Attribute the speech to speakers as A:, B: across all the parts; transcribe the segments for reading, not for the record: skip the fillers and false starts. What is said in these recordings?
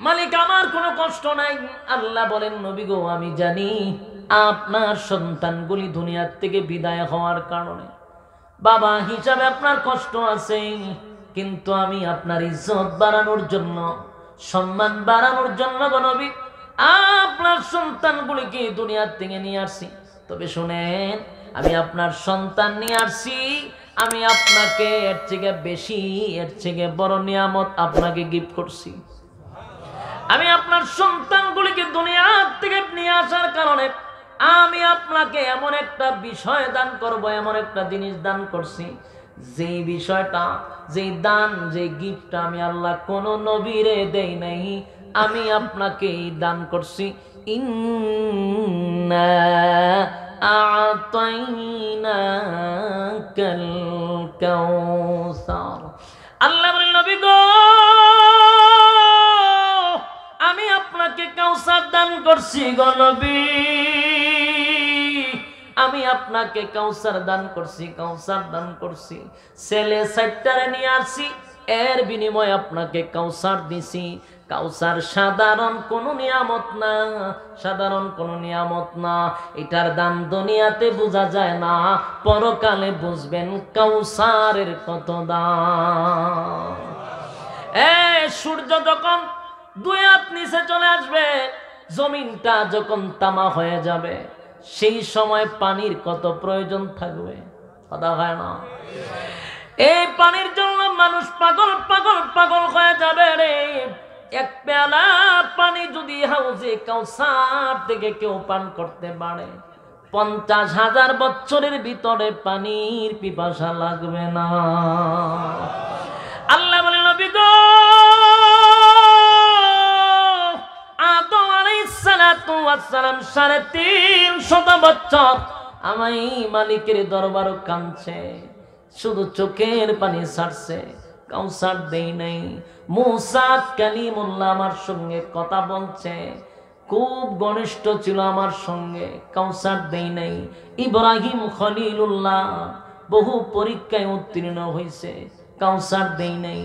A: মালিক আমার কোনো কষ্ট নাই। আল্লাহ বলেন নবী গো আমি জানি আপনার সন্তানগুলি দুনিয়ার থেকে বিদায় হওয়ার কারণে বাবা হিসাবে আপনার কষ্ট আছে, কিন্তু আমি আপনার ইজ্জত বাড়ানোর জন্য, সম্মান বাড়ানোর জন্য গো নবী আপনার সন্তানগুলিকে দুনিয়ার থেকে নিয়ে আসছি। তবে শুনেন, আমি আপনার সন্তান নিয়ে আসছি, আমি আপনাকে এর থেকে বেশি, এর থেকে বড় নিয়ামত আপনাকে গিফট করছি। আমি আপনার সন্তানগুলিকে দুনিয়ার থেকে নিয়ে আসার কারণে আমি আপনাকে এমন একটা বিষয় দান করব, এমন একটা জিনিস দান করছি, যে বিষয়টা, যে দান, যে গিফটটা আমি আল্লাহ কোন নবীরে দেই নাই, আমি আপনাকে দান করছি। ইন্না আ'তাইনাকাল কাউসার। আল্লাহ বলেন নবী গো আমি আপনাকে কাউসার দান করছি গো নবী, আমি আপনাকে কাউসার দান করছি, কাউসার দান করছি। ছেলে 4টারে নিয়ে আসছি, এর বিনিময়ে আপনাকে কাউসার দিছি। কাউসার সাধারণ কোনো নিয়ামত না, সাধারণ কোনো নিয়ামত না। এটার দাম দুনিয়াতে বোঝা যায় না, পরকালে বুঝবেন কাউসারের কত দাম। সূর্য যখন 2 হাত নিচে চলে আসবে, জমিনটা যখন তামা হয়ে যাবে, সেই সময় পানির কত প্রয়োজন থাকবে, কথা হয় না? এই পানির জন্য মানুষ পাগল পাগল পাগল হয়ে যাবে রে। এক পেয়ালা পানি যদি হাউজে কাউসার থেকে কেউ পান করতে পারে, 50,000 বছরের ভিতরে পানির পিপাসা লাগবে না। আল্লাহ বলেন নবী গো আদম আলাইহিস সালাতু ওয়াস সালাম 350 বছর আমি মালিকের দরবারও কাঁদছে, শুধু চোখের পানি ছাড়ছে, কাউসার দেই নাই। মুসা কালিমুল্লাহ আমার সঙ্গে কথা বলছে, খুব ঘনিষ্ঠ ছিল আমার সঙ্গে, কাউসার দেই নাই। ইব্রাহিম খলিলুল্লাহ বহু পরীক্ষায় উত্তীর্ণ হয়েছে, কাউসার দেই নাই।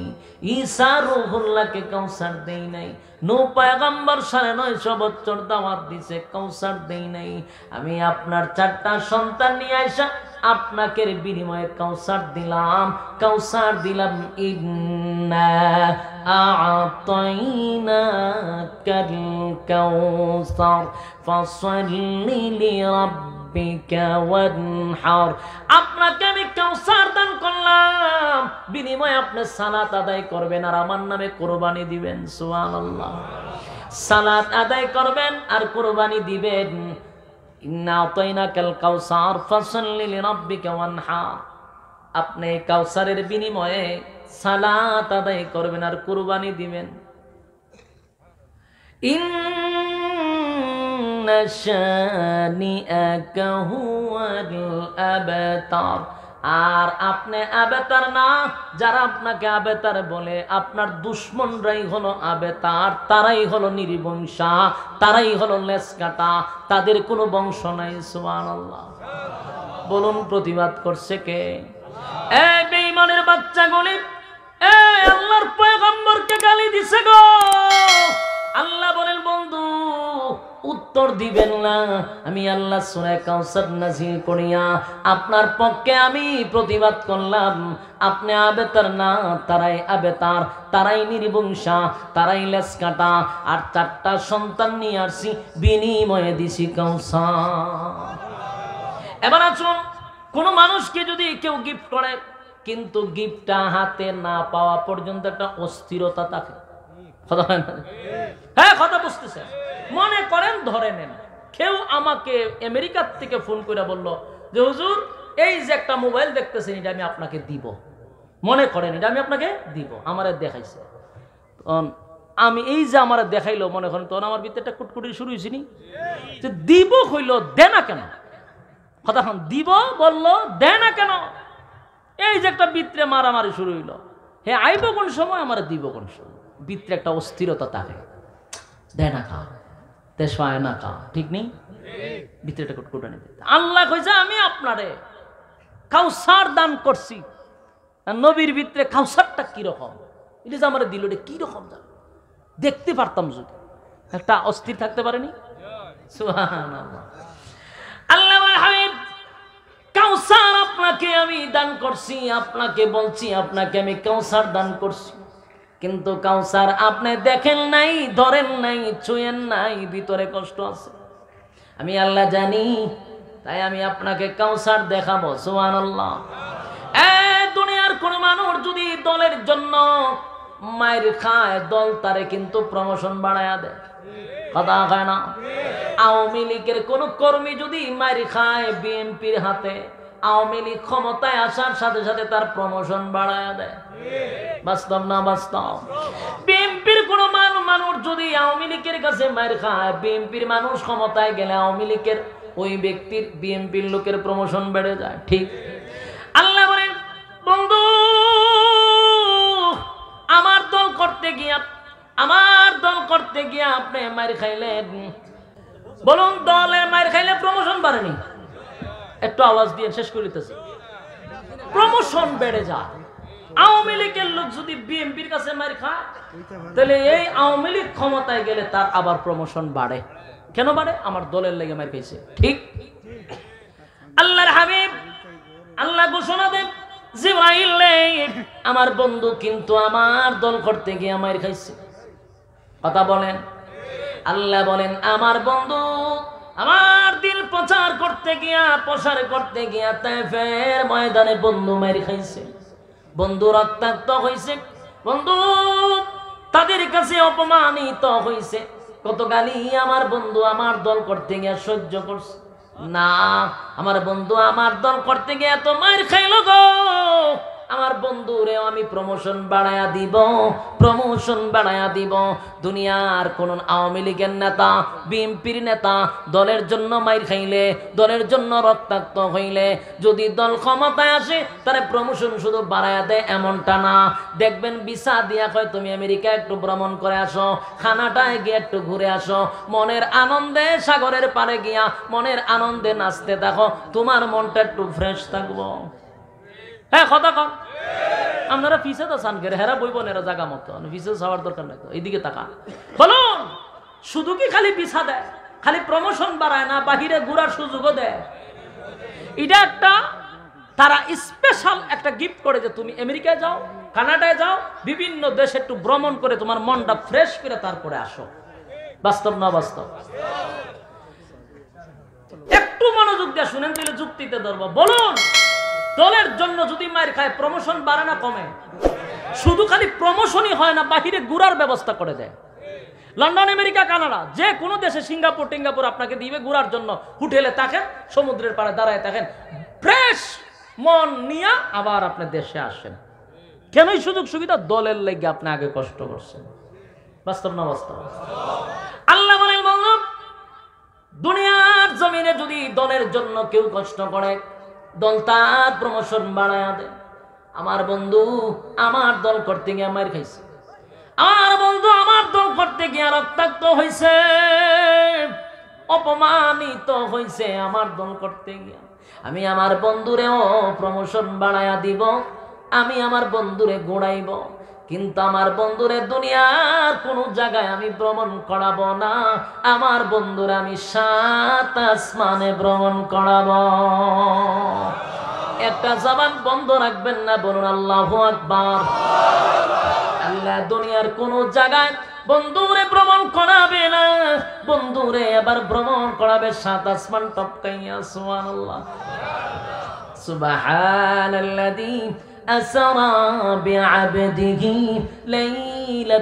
A: ঈসা রূহুল্লাহকে কাউসার দেই নাই। নূহ পয়গম্বর 950 বছর দাওয়াত দিছে, কাউসার দেই নাই। আমি আপনার 4টা সন্তান নিয়ে আইসা আপনাকে বিনিময়ে কাউসার দিলাম, কাউসার দিলাম। ইন্না আ'তাইনাকাল কাউসার ফাসাল্লি লিরাব্বিকা ওয়ানহার। আপনাকে আমি কাউসার দান করলাম, বিনিময়ে আপনি সালাত আদায় করবেন আর আমার নামে কুরবানি দিবেন। সুবহানাল্লাহ। সালাত আদায় করবেন আর কুরবানি দিবেন। ইন্না আ'তাইনাকাল কাউসার ফাসাল্লি লিরাব্বিকা ওয়ানহার। আপনি কাউসারের বিনিময়ে সালাত আদায় করবেন আর কুরবানি দিবেন। ইন্না শানিআকা হুয়াল আবতার। আর আপনি আবেতার না, যারা আপনাকে আবেতার বলে আপনার দুশ্মনরাই হলো আবেতার, তারাই হলো নির্বংশা, তারাই হলো লেসকাটা, তাদের কোনো বংশ নাই। সুবহানাল্লাহ। বলুন প্রতিবাদ করছে কে? এই বেঈমানের বাচ্চাগুলি এই আল্লাহর পয়গম্বরকে গালি দিছে গো। আল্লাহ বলেন বন্ধু উত্তর দিবেন না, আমি আল্লাহ সূরা কাউসার নাযিল করিয়া আপনার পক্ষে আমি প্রতিবাদ করলাম। আপনি আবেতার না, তারাই আবেতার, তারাই নির্বংশা, তারাই লেসকাটা। আর 4টা সন্তান নিয়ে আসছি, বিনিময়ে দিছি কাউসার। এবার আসুন, কোন মানুষকে যদি কেউ গিফট করে, কিন্তু গিফটটা হাতে না পাওয়া পর্যন্ত একটা অস্থিরতা থাকে, কথা হয় না? হ্যাঁ, কথা বুঝতেছে। মনে করেন ধরে নেন কেউ আমাকে আমেরিকার থেকে ফোন করে বলল যে হুজুর এই যে একটা মোবাইল দেখতেছেন এটা আমি আপনাকে দিব, মনে করেন এটা আমি আপনাকে দিব, আমারে দেখাইছে। আমি এই যে আমার দেখাইলো, মনে করেন তখন আমার ভিতরে একটা কুটকুটি শুরু হয়েছে নি যে দিব হইল, দে না কেন? কথা হন, দিব বললো, দে না কেন? এই যে একটা ভিতরে মারামারি শুরু হইলো, হ্যাঁ আইব কোন সময়, আমার দিব কোন সময়, ভিতরে একটা অস্থিরতা থাকে। দে না কা, দেশায় না কা, ঠিক নেই? ভিতরে একটা কুটকুটা নিতে। আল্লাহ কইছে আমি আপনারে কাউসার দান করছি। নবীর ভিতরে কাউসারটা কিরকম, এটা যে আমার দিল, এটা কিরকম জানো? দেখতে পারতাম যদি, একটা অস্থির থাকতে পারেনি। সুবহানাল্লাহ। আল্লাহর হাবিব কাউসার আপনাকে আমি দান করছি, আপনাকে বলছি আপনাকে আমি কাউসার দান করছি, কিন্তু কাউসার আপনি দেখেন নাই, ধরেন নাই, ছুঁয়েন নাই, ভিতরে কষ্ট আছে। আমি আল্লাহ জানি, তাই আমি আপনাকে কাউসার দেখাবো। সুবহানাল্লাহ। দুনিয়ার কোন মানুষ যদি দলের জন্য মায়ের খায়, দল তারে কিন্তু প্রমোশন বাড়ায়া দেয়, কথা হয় না? আওয়ামী লীগের কোন কর্মী যদি মায়ের খায় বিএনপির হাতে, আওয়ামী লীগ ক্ষমতায় আসার সাথে সাথে তার প্রমোশন বাড়ায়া দেয়। বাস্তব না বাস্তব? বিএনপির কোন মানুষ যদি আওয়ামী লীগের কাছে মায়ের খায়, বিএনপির মানুষ ক্ষমতায় গেলে আওয়ামী লীগের ওই ব্যক্তির, বিএনপির লোকের প্রমোশন বেড়ে যায়। ঠিক? আল্লাহ বলেন, বন্ধু আমার দল করতে গিয়া আপনি মার খাইলেন, বলুন দলে মার খাইলে প্রমোশন বাড়েনি? একটু আওয়াজ দিয়ে শেষ করে দিতেছি। প্রমোশন বেড়ে যায়। আওয়ামী লীগের লোক যদি বিএনপির কাছে মার খায়, তাহলে এই আওয়ামী লীগ ক্ষমতায় গেলে তার আবার প্রমোশন বাড়ে। কেন বাড়ে? আমার দলের লেগে মার খাইছে। ঠিক? আল্লাহর হাবিব আল্লাহ ঘোষণা দেন, জিবরাইল আমার বন্ধু কিন্তু আমার দল করতে গিয়ে মার খাইছে। কথা বলেন। আল্লাহ বলেন, আমার বন্ধু আমার দিল প্রচার করতে গিয়া তায়েফের ময়দানে বন্ধু মার খাইছে, বন্ধু রক্তাক্ত হইছে, বন্ধু তাদের কাছে অপমানিত হইছে, কত গালি আমার বন্ধু আমার দল করতে গিয়া সহ্য করছে না। আমার বন্ধু আমার দল করতে গিয়ে এত মার খাইল গো, আমার বন্ধুরে আমি প্রমোশন বাড়ায়া দিব। দুনিয়ার কোন আওয়ামী লীগের নেতা, বিএনপির নেতা দলের জন্য মাইর খাইলে, দলের জন্য রক্তাক্ত হইলে, যদি দল ক্ষমতায় আসে তারে প্রমোশন শুধু বাড়ায়া দেয় এমনটা না। দেখবেন ভিসা দিয়া কয় তুমি আমেরিকা একটু ভ্রমণ করে আসো, খানাটায় গিয়ে একটু ঘুরে আসো, মনের আনন্দে সাগরের পাড়ে গিয়া মনের আনন্দে নাচতে দেখো, তোমার মনটা একটু ফ্রেশ থাকবো। হ্যাঁ কথা কম। আপনারা পিছে তো চান করে, হেরা বইব নেরা জায়গা মতো, পিছে যাওয়ার দরকার নাই। এইদিকে তাকা, বলুন শুধু কি খালি পিছা দেয়, খালি প্রমোশন বাড়ায় না, বাহিরে ঘুরার সুযোগও দেয়। এটা একটা তারা স্পেশাল একটা গিফট করে যে তুমি আমেরিকায় যাও, কানাডায় যাও, বিভিন্ন দেশে একটু ভ্রমণ করে তোমার মনটা ফ্রেশ করে তারপরে আসো। বাস্তব না বাস্তব? একটু মনোযোগ দিয়ে শুনেন, তাহলে যুক্তিতে ধরবো। বলুন দলের জন্য যদি মার খায় প্রমোশন বাড়ে না কমে? শুধু খালি প্রমোশনই হয় না, বাহিরে ঘুরার ব্যবস্থা করে দেয়। লন্ডন, আমেরিকা, কানাডা, যে কোনো দেশে, সিঙ্গাপুর আপনাকে দিবে ঘুরার জন্য। হোটেলে থাকেন, সমুদ্রের পাড়ে দাঁড়ায় থাকেন, ফ্রেশ মন নিয়ে আবার আপনি দেশে আসেন। কেনই সুযোগ সুবিধা? দলের লেগে আপনি আগে কষ্ট করছেন। বাস্তব না বাস্তব? আল্লাহ বলেন, বন্ধু দুনিয়ার জমিনে যদি দলের জন্য কেউ কষ্ট করে, দল তার প্রমোশন বাড়ায়া দেয়। আমার বন্ধু আমার দল করতে গিয়ে মার খাইছে, আমার বন্ধু আমার দল করতে গিয়ে রক্তাক্ত হয়েছে, অপমানিত হয়েছে আমার দল করতে গিয়ে। আমি আমার বন্ধুরেও প্রমোশন বাড়ায়া দিব, আমি আমার বন্ধুরে গোড়াইব, কিন্তু আমার বন্ধুরে দুনিয়ার কোন জায়গায় আমি ভ্রমণ করাবো না। আমার বন্ধুরা আমি 7 আসমানে ভ্রমণ করাবো। একটা জবান বন্ধ রাখবেন না, বলুন আল্লাহু আকবার। আল্লাহ দুনিয়ার কোন জায়গায় বন্ধুরে ভ্রমণ করাবে না, বন্ধুরে আবার ভ্রমণ করাবে 7 আসমান টপকাইয়া। সুবহানাল্লাহ। সুবহানাল্লাযী أسرى بعبده ليلا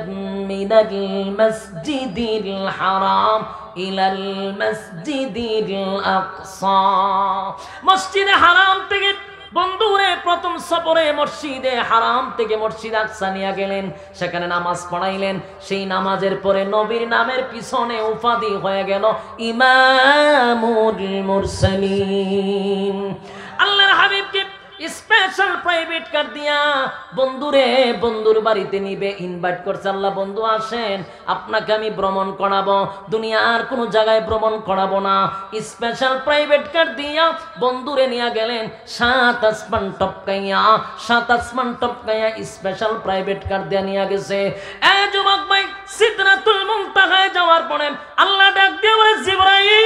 A: من المسجد الحرام إلى المسجد الأقصى। مسجد حرام থেকে বন্ধুরে প্রথম সফরে মসজিদে হারাম থেকে মসজিদ আকসা নিয়ে গেলেন, সেখানে নামাজ পড়াইলেন। সেই নামাজের পরে নবীর নামের পিছনে উপাধি হয়ে গেল ইমামুল মুরসালিন। আল্লাহর হাবিবকে স্পেশাল প্রাইভেট কার দিয়া বন্ধুর বাড়িতে নিবে, ইনভাইট করছে। আল্লাহ বন্ধু আসেন, আপনাকে আমি ভ্রমণ করাবো, দুনিয়ার কোনো জায়গায় ভ্রমণ করাবো না। স্পেশাল প্রাইভেট কার দিয়া বন্ধুরে নিয়ে গেলেন 7 আসমান টপকাইয়া স্পেশাল প্রাইভেট কার দিয়া নিয়ে গেছে। যুবক ভাই সিদরাতুল মুনতাহায় যাওয়ার পরে আল্লাহ ডাক দিয়ে বলে জিবরাইল,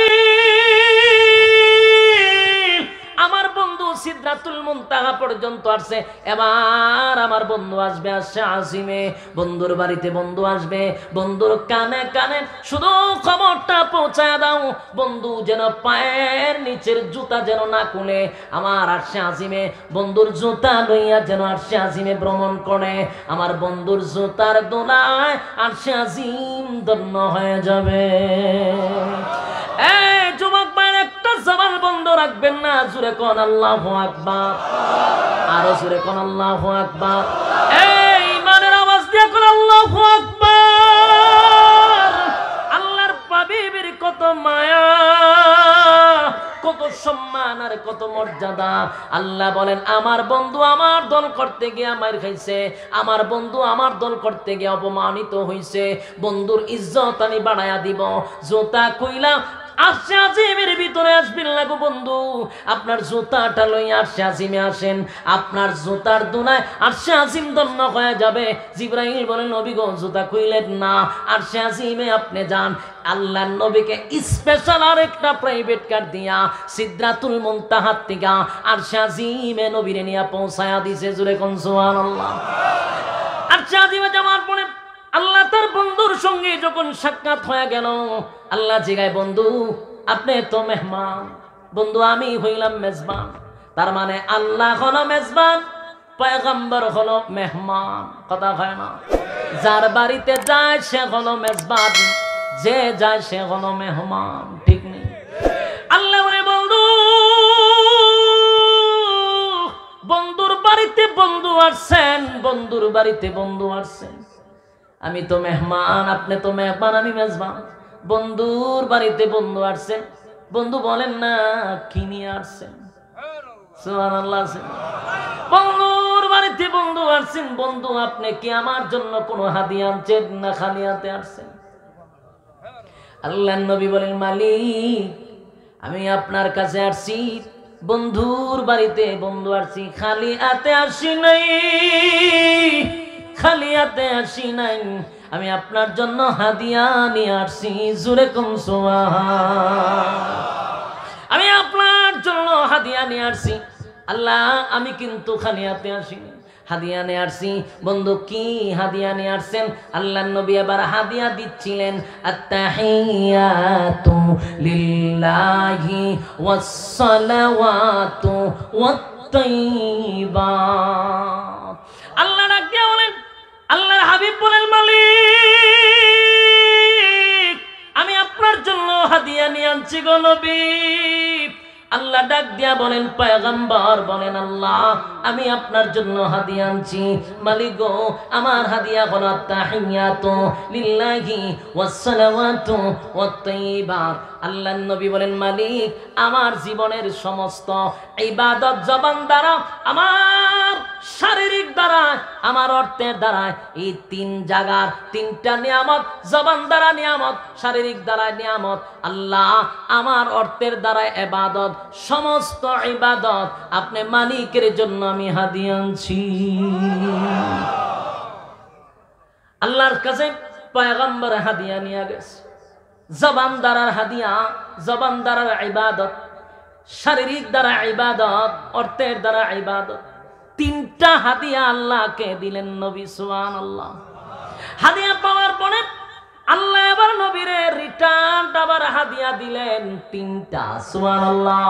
A: আমার বন্ধু সিদরাতুল মুনতাহা পর্যন্ত আসছে, এবার আমার বন্ধু আসবে, আসছে আসিমে, বন্ধুর বাড়িতে বন্ধু আসবে, বন্ধুর কানে কানে শুধু খবরটা পৌঁছায় দাও, বন্ধু যেন পায়ের নিচের জুতা যেন না খুলে আমার আসছে আসিমে বন্ধুর জুতা লইয়া যেন আসছে আসিমে ভ্রমণ করে, আমার বন্ধুর জুতার দোলায় আসছে আসিম ধন্য হয়ে যাবে। এই যুবক ভাইয়ের একটা জবান বন্ধ রাখবেন না, জোরে কোন আল্লাহু আকবার, আরো জোরে কোন আল্লাহু আকবার। এই ইমানের আওয়াজ দিয়ে কোন আল্লাহু আকবার। আল্লাহর হাবিবের কত মায়া, কত সম্মান আর কত মর্যাদা। আল্লাহ বলেন আমার বন্ধু আমার দল করতে গিয়ে মার খাইছে, আমার বন্ধু আমার দল করতে গিয়ে অপমানিত হইছে, বন্ধুর ইজ্জত আমি বাড়ায়া দিব। জোতা কইলা আসছে আজিমের ভিতরে আসবেন না গো বন্ধু, আপনার জুতাটা লইয়া আসছে আজিমে আসেন, আপনার জুতার দুনায় আসছে আজিম ধন্য হয়ে যাবে। জিবরাইল বলেন নবী গো জুতা কইলেন না, আসছে আজিমে আপনি যান। আল্লাহর নবীকে স্পেশাল আরেকটা প্রাইভেট কার দিয়া সিদরাতুল মুনতাহার থেকে আসছে আজিমে নবীরে নিয়ে পৌঁছায়া দিছে। জোরে কোন সুবহানাল্লাহ। আসছে আজিমে যাওয়ার পরে আল্লাহ তার বন্ধুর সঙ্গে যখন সাক্ষাৎ হয়ে গেল, আল্লাহ জিগায় বন্ধু আপনি তো মেহমান, বন্ধু আমি হইলাম মেজবান। তার মানে আল্লাহ হলো মেজবান, পয়গম্বর হলো মেহমান। কথা হয় না, যার বাড়িতে যায় সে হলো মেজবান, যে যায় সে হলো মেহমান, ঠিক নেই? আল্লাহ বলে বন্ধু, বন্ধুর বাড়িতে বন্ধু আসছেন, বন্ধুর বাড়িতে বন্ধু আসছেন, আমি তো মেহমান, আপনি তো মেহমান, আমি মেজবান। বন্ধুর বাড়িতে বন্ধু আসছেন, বন্ধু বলেন না কি নিয়ে আসছেন? সুবহানাল্লাহ। বন্ধুর বাড়িতে বন্ধু আসছেন, বন্ধু আপনি কি আমার জন্য কোনো হাদিয়া আনছেন না খালি হাতে আসছেন? আল্লাহর নবী বলেন মালিক আমি আপনার কাছে আসছি, বন্ধুর বাড়িতে বন্ধু আসছি, খালি হাতে আসি নাই, খালি হাতে আসি নাই, আমি আপনার জন্য হাদিয়া নিয়ে আসছি। জোরে কোন সুবহান। আমি আপনার জন্য হাদিয়া নিয়ে আসছি। আল্লাহ আমি কিন্তু খালি হাতে আসিনি, হাদিয়া নিয়ে আসছি। বন্ধু কি হাদিয়া নিয়ে আসছেন? আল্লাহর নবী এবার হাদিয়া দিচ্ছিলেন, আত্তাহিয়াতু লিল্লাহি ওয়াস সালাওয়াতু ওয়াত তাইয়্যিবাত। আল্লাহ ডাক দিয়ে বলেন, আল্লাহর হাবিব বলেন মালিক আমি আপনার জন্য হাদিয়া নিয়ে আনছি গো নবী। আল্লাহ ডাক দিয়া বলেন পয়গম্বর বলেন আল্লাহ আমি আপনার জন্য হাদিয়া আনছি। মালিক গো আমার হাদিয়া হলো আত্তাহিয়াতু লিল্লাহি ওয়াস সালাওয়াতু ওয়াত তাইয়্যিবাত। আল্লাহর নবী বলেন মালিক আমার জীবনের সমস্ত ইবাদত জবান দ্বারা, আমার শারীরিক দ্বারা, আমার অর্থের দ্বারা, এই তিন জায়গার তিনটা নিয়ামত, জবান দ্বারা নিয়ামত, শারীরিক দ্বারা নিয়ামত, আল্লাহ আমার অর্থের দ্বারা ইবাদত, সমস্ত ইবাদত আপনি মালিকের জন্য আমি হাদিয়া আনছি। আল্লাহর কাছে পয়গম্বর হাদিয়া নিয়ে গেছে, জবান দ্বারার হাদিয়া, জবান দ্বারার ইবাদত, শারীরিক দ্বারা ইবাদত, অর্থের দ্বারা ইবাদত, তিনটা হাদিয়া আল্লাহকে দিলেন নবী। সুবহানাল্লাহ। হাদিয়া পাওয়ার পরে আল্লাহ এবার নবীরে রিটার্ন আবার হাদিয়া দিলেন তিনটা। সুবহানাল্লাহ।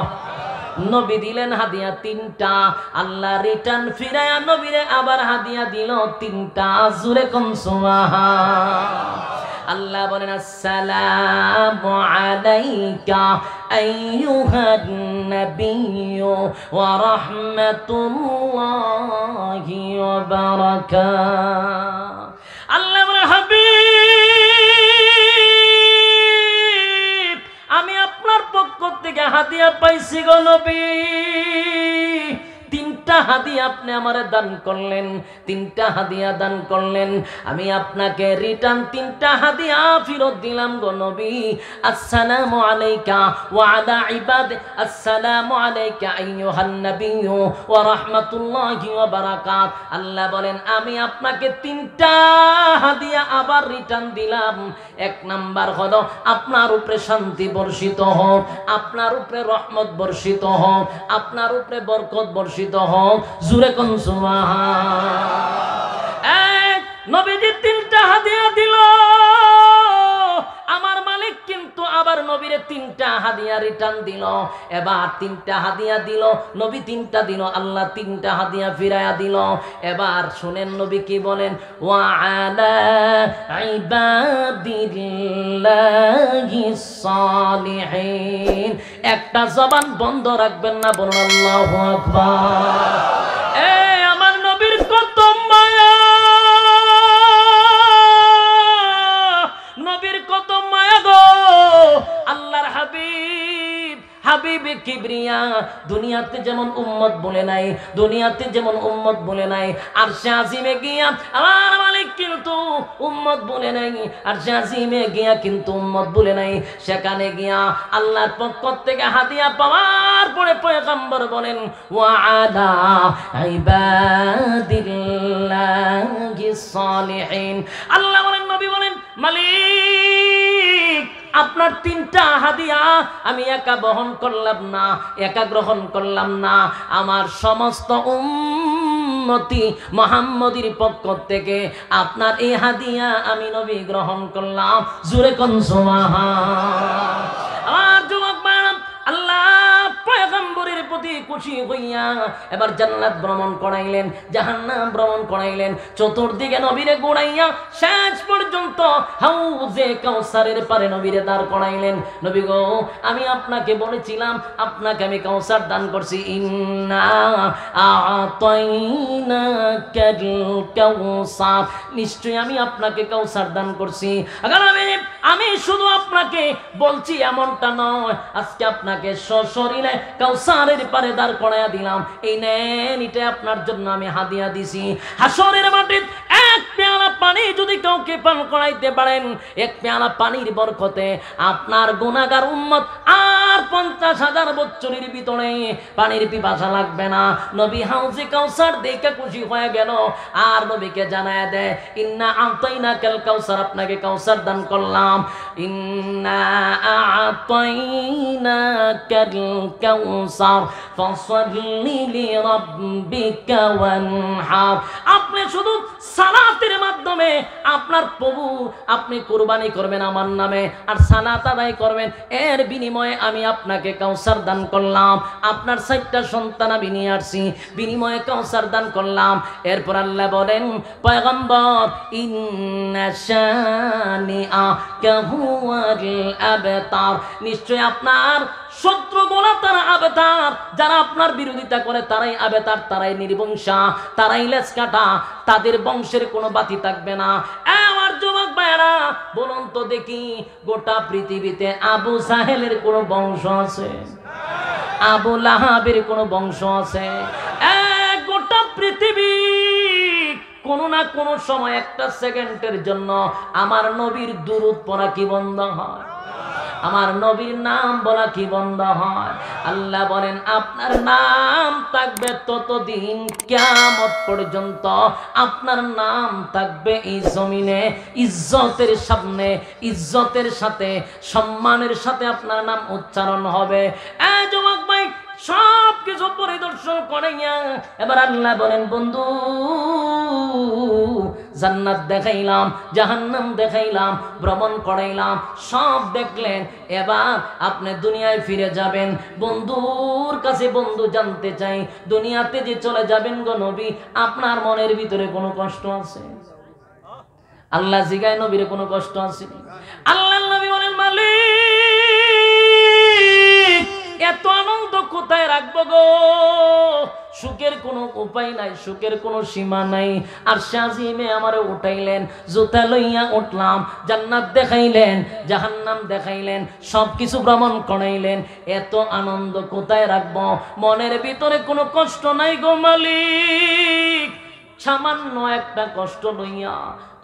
A: নবী দিলেন হাদিয়া তিনটা, আল্লাহ রিটার্ন ফিরায়া নবীরে আবার হাদিয়া দিল তিনটা। জোরে কোন সুবহান। আল্লাহ বলেন আসসালামু আলাইকা আইয়ুহান নাবিয়্যু ওয়া রাহমাতুল্লাহি ওয়া বারাকাতুহু। আল্লাহ বলেন হাবিব আমি আপনার পক্ষ থেকে হাদিয়া পাইছি গো নবী, তিনটা তিনটা হাদিয়া আপনি আমারে দান করলেন, তিনটা হাদিয়া দান করলেন, আমি আপনাকে রিটার্ন তিনটা হাদিয়া ফেরত দিলাম গো নবী। আসসালামু আলাইকা ওয়া আলা ইবাদ, আসসালামু আলাইকা আইয়ুহান নাবিয়্যু ওয়া রাহমাতুল্লাহি ওয়া বারাকাত। আল্লাহ বলেন আমি আপনাকে তিনটা হাদিয়া আবার রিটার্ন দিলাম। এক নাম্বার হলো আপনার উপরে শান্তি বর্ষিত হোক, আপনার উপরে রহমত বর্ষিত হোক, আপনার উপরে বরকত বর্ষিত হোক। জোরে কোন সুবহান। নবীজি তিনটা হাদিয়া দিল, আমার মালিক কিন্তু আবার নবীরে তিনটা হাদিয়া রিটার্ন দিল। এবার তিনটা হাদিয়া দিল নবী, তিনটা দিল আল্লাহ, তিনটা হাদিয়া ফিরায়া দিল। এবার শুনেন নবী কি বলেন, ওয়া আলা ইবাদিল্লাহিস সালিহিন। একটা জবান বন্ধ রাখবেন না, বলুন আল্লাহু আকবার। আমার নবীর কত মায়া, নবীর কত মায়া গো। আল্লাহর হাবিব, হাবিবে কিবরিয়া দুনিয়াতে যেমন উম্মত বলে নাই, দুনিয়াতে যেমন উম্মত বলে নাই, আরশে আজিমে গিয়া আমার মালিক কিন্তু উম্মত বলে নাই, আরশে আজিমে গিয়া কিন্তু উম্মত বলে নাই। সেখানে গিয়া আল্লাহর পক্ষ থেকে হাদিয়া পাওয়ার পরে পয়গম্বর বলেন, ওয়া আলা ইবাদিল্লাহিস সালিহিন। আল্লাহ বলেন, নবী বলেন, মালিক আপনার তিনটা হাদিয়া আমি একা বহন করলাম না, একা গ্রহণ করলাম না, আমার সমস্ত উম্মতি মুহাম্মদীর পক্ষ থেকে আপনার এই হাদিয়া আমি নবী গ্রহণ করলাম। জোরে কোন সুবহান। আমার যুবক ভাইরা, আল্লাহ পয়গম্বরের প্রতি খুশি হইয়া এবার জান্নাত ভ্রমণ করাইলেন, জাহান্নাম ভ্রমণ করাইলেন, চতুর্দিকে নবীরে গোড়াইয়া শেষ পর্যন্ত হাউজে কাউসারের পারে নবীরে দাঁড় করাইলেন। নবী গো, আমি আপনাকে বলেছিলাম, আপনাকে আমি কাউসার দান করছি, ইন্না আ'তাইনাকাল কাউসার, নিশ্চয়ই আমি আপনাকে কাউসার দান করছি। আমি শুধু আপনাকে বলছি এমনটা নয়, আজকে আপনাকে সশরীরে কাউসারের পারে দাঁড় করাইয়া দিলাম। এই নেন, এটা আপনার জন্য আমি হাদিয়া দিছি। হাসরের মাঠে এক পেয়ালা পানি যদি কাউকে পান করাইতে পারেন, এক পেয়ালা পানির বরকতে আপনার গুনাহগার উম্মত আর 50,000 বছরের ভিতরে পানির পিপাসা লাগবে না। নবী হাউজে কাউসার দেখে খুশি হয়ে গেল, আর নবীকে জানায় দেয়, ইন্না আ'তাইনাকাল কাউসার, আপনাকে কাউসার দান করলাম। ইন্না আ'তাইনাকাল কাউসার ফাসাল্লি লিরাব্বিকা ওয়ানহার। আপনি শুধু সালাতের মাধ্যমে আপনার প্রভু আপনি কুরবানি করবেন আমার নামে, আর সালাত আদায় করবেন, এর বিনিময়ে আমি আপনাকে কাউসার দান করলাম। আপনার 4টা সন্তান আমি নিয়ে আসছি, বিনিময়ে কাউসার দান করলাম। এরপর আল্লাহ বলেন, পয়গম্বর, ইন্না শানিআকা হুয়াল আবতার, নিশ্চয় আপনার শত্রুগুলো তারা আবেতার, যারা আপনার বিরোধিতা করে তারাই আবেতার, তারাই নির্বংশা, তারাই লেজ কাটা, তাদের বংশের কোনো বাতি থাকবে না। আমার যুবক ভাইরা, বলুন তো দেখি, গোটা পৃথিবীতে আবু সাহেলের কোনো বংশ আছে? আবু লাহাবের কোনো বংশ আছে? গোটা পৃথিবী কোনো না কোনো সময় একটা সেকেন্ডের জন্য আমার নবীর দুরূদ পড়া কি বন্ধ হয়? আমার নবীর নাম বলা কি বন্ধ হয়? আল্লাহ বলেন, আপনার নাম থাকবে ততদিন কিয়ামত পর্যন্ত, আপনার নাম থাকবে এই জমিনে ইজ্জতের সামনে, ইজ্জতের সাথে, সম্মানের সাথে আপনার নাম উচ্চারণ হবে। যুবক ভাই, সব কিছু পরিদর্শন করাইয়া এবার আল্লাহ বলেন, বন্ধু জান্নাত দেখাইলাম, জাহান্নাম দেখাইলাম, ভ্রমণ করাইলাম, সব দেখলেন, এবার আপনি দুনিয়ায় ফিরে যাবেন। বন্ধুর কাছে বন্ধু জানতে চাই, দুনিয়াতে যে চলে যাবেন গো নবী, আপনার মনের ভিতরে কোনো কষ্ট আছে? আল্লাহ জিগায়, নবীর কোনো কষ্ট আছে? আল্লাহ নবী বলেন, মালিক এত আনন্দ কোথায় রাখবো গো? সুখের কোনো উপায় নাই, সুখের কোনো সীমা নাই। আর শাজিমে আমারে উঠাইলেন, জুতা লইয়া উঠলাম, জান্নাত দেখাইলেন, জাহান্নাম দেখাইলেন, সব কিছু ভ্রমণ করাইলেন। এত আনন্দ কোথায় রাখবো? মনের ভিতরে কোনো কষ্ট নাই গো মালিক। সামান্য একটা কষ্ট লইয়া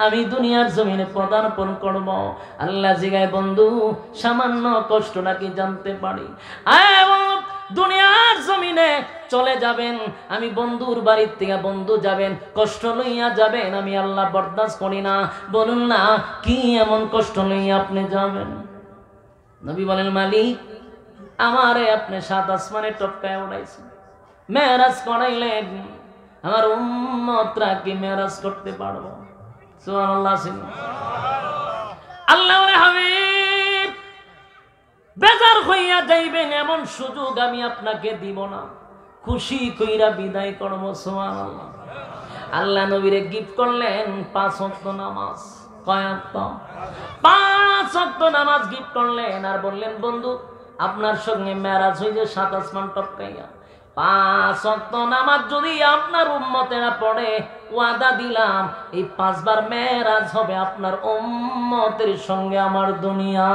A: আমি দুনিয়ার জমিনে পদার্পণ করব। আল্লাহ জিগায়, বন্ধু সামান্য কষ্ট নাকি জানতে পারি? দুনিয়ার জমিনে চলে যাবেন, আমি বন্ধুর বাড়ির থেকে বন্ধু যাবেন, কষ্ট লইয়া যাবেন, আমি আল্লাহ বরদাস্ত করি না। বলুন না, কি এমন কষ্ট লইয়া আপনি যাবেন? নবী বলেন, মালিক আমারে আপনি সাত আসমানে টপকায় উড়াইছেন, মেরাজ করাইলেন, আমার উম্মতরা কি মেরাজ করতে পারবো? সুবহানাল্লাহ। আল্লাহর হাবিব বেজার হইয়া যাইবেন এমন সুযোগ আমি আপনাকে দিব না, খুশি কইরা বিদায় করব। সুবহানাল্লাহ। আল্লাহ নবীরে গিফট করলেন 5 ওয়াক্ত নামাজ। কয় ওয়াক্ত? 5 ওয়াক্ত নামাজ গিফট করলেন। আর বললেন, বন্ধু আপনার সঙ্গে মেরাজ হইছে 7 আসমান টপকাইয়া। 5 ওয়াক্ত নামাজ যদি আপনার উম্মতেরা পড়ে, ওয়াদা দিলাম এই 5 বার মেরাজ হবে আপনার উম্মতের সঙ্গে আমার দুনিয়া।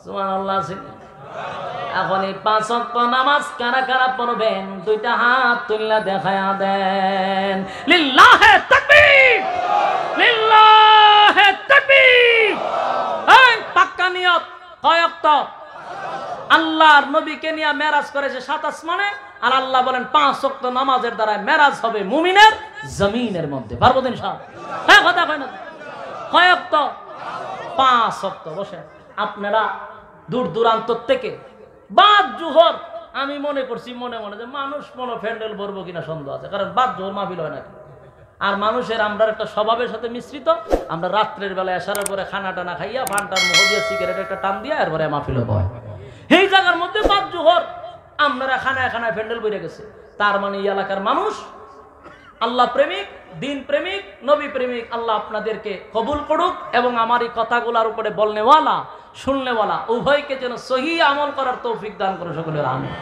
A: সুবহানাল্লাহ। এখন এই 5 ওয়াক্ত নামাজ কারা কারা পড়বেন? 2টা হাত তুললা দেখায়া দেন। লিল্লাহে তাকবীর, লিল্লাহে তাকবীর। এই পাক্কা নিয়ত। কয় ওয়াক্ত? আল্লাহর নবীকে নিয়ে মেরাজ করেছে 7 আসমানে, আর আল্লাহ বলেন 5 ওয়াক্ত নামাজের দ্বারা মেরাজ হবে মুমিনের জমিনের মধ্যে। পারবো দিন সাহেব? হ্যাঁ, কথা কয় না? কয় ওয়াক্ত? 5 ওয়াক্ত। বসে আপনারা দূর দূরান্ত থেকে বাদ জোহর, আমি মনে করছি মনে মনে যে মানুষ মনে প্যান্ডেল ভরবো কিনা সন্দেহ আছে, কারণ বাদ জোহর মাহফিল হয় নাকি। আর মানুষের আমরা একটা স্বভাবের সাথে মিশ্রিত, আমরা রাত্রের বেলা এসারের পরে খানা টানা খাইয়া ভান্টার মুখ দিয়ে সিগারেট একটা টান দিয়া এরপরে মাহফিল হয়। এই জায়গার মধ্যে বাদ জোহর আপনারা খানায় খানায় প্যান্ডেল বইরে গেছে। তার মানে এই এলাকার মানুষ আল্লাহ প্রেমিক, দিন প্রেমিক, নবী প্রেমিক। আল্লাহ আপনাদেরকে কবুল করুক এবং আমার এই কথাগুলোর উপরে বলনেওয়ালা শুননেওয়ালা উভয়কে যেন সহি আমল করার তৌফিক দান করে সকলের আমিন।